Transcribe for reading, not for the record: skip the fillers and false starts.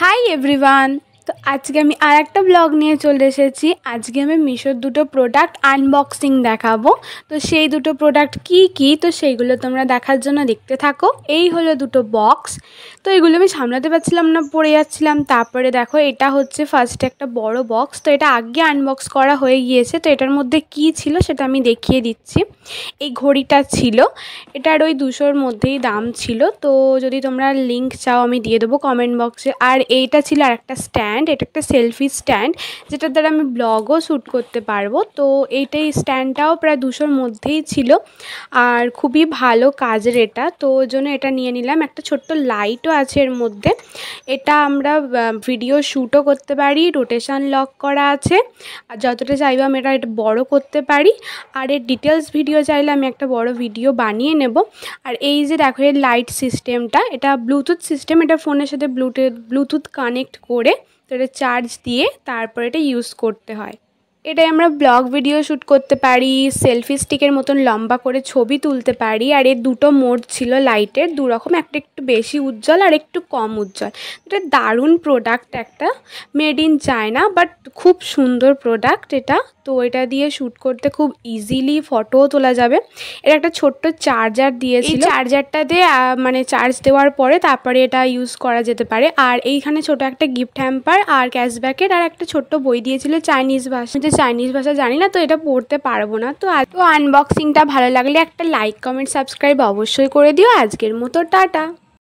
Hi everyone. তো আজকে আমি আর একটা ব্লগ নিয়ে চলে এসেছি। আজকে আমি মিশোর দুটো প্রোডাক্ট আনবক্সিং দেখাবো। তো সেই দুটো প্রোডাক্ট কি তো সেইগুলো তোমরা দেখার জন্য দেখতে থাকো। এই হলো দুটো বক্স। তো এগুলো আমি সামলাতে পারছিলাম না, পড়ে যাচ্ছিলাম। তারপরে দেখো এটা হচ্ছে ফার্স্টে একটা বড় বক্স। তো এটা আগে আনবক্স করা হয়ে গিয়েছে। তো এটার মধ্যে কি ছিল সেটা আমি দেখিয়ে দিচ্ছি। এই ঘড়িটা ছিল, এটার ওই 200-র মধ্যেই দাম ছিল। তো যদি তোমরা লিঙ্ক চাও আমি দিয়ে দেবো কমেন্ট বক্সে। আর এইটা ছিল আর একটা স্ট্যান্ড, এটা একটা সেলফি স্ট্যান্ড যেটার দ্বারা আমি ব্লগও শ্যুট করতে পারবো। তো এইটাই স্ট্যান্ডটাও প্রায় 200-র মধ্যেই ছিল আর খুবই ভালো কাজের এটা। তো ওই জন্য এটা নিয়ে নিলাম। একটা ছোট্ট লাইটও আছে এর মধ্যে। এটা আমরা ভিডিও শ্যুটও করতে পারি, রোটেশন লক করা আছে। আর যতটা চাইবো আমি এটা বড় করতে পারি। আর এর ডিটেলস ভিডিও চাইলে আমি একটা বড় ভিডিও বানিয়ে নেব। আর এই যে দেখো এর লাইট সিস্টেমটা, এটা ব্লুটুথ সিস্টেম। এটা ফোনের সাথে ব্লুটুথ কানেক্ট করে তো এটা চার্জ দিয়ে তারপর এটা ইউজ করতে হয়। এটাই আমরা ব্লগ ভিডিও শ্যুট করতে পারি, সেলফি স্টিকের মতন লম্বা করে ছবি তুলতে পারি। আর এর দুটো মোড ছিল লাইটের, দুরকম, একটা একটু বেশি উজ্জ্বল আর একটু কম উজ্জ্বল। এটা দারুণ প্রোডাক্ট, একটা মেড ইন চায়না, বাট খুব সুন্দর প্রোডাক্ট এটা। তো এটা দিয়ে শ্যুট করতে খুব ইজিলি ফটোও তোলা যাবে। এর একটা ছোট্ট চার্জার দিয়েছিল, চার্জারটা দিয়ে মানে চার্জ দেওয়ার পরে তারপরে এটা ইউজ করা যেতে পারে। আর এইখানে ছোট একটা গিফট হ্যাম্পার আর ক্যাশব্যাকের আর একটা ছোট্ট বই দিয়েছিল চাইনিজ ভাষা। চাইনিজ ভাষা জানি না, তো এটা পড়তে পারবো না। তো আনবক্সিংটা ভালো লাগলে একটা লাইক, কমেন্ট, সাবস্ক্রাইব অবশ্যই করে দিও। আজকের মতো টাটা।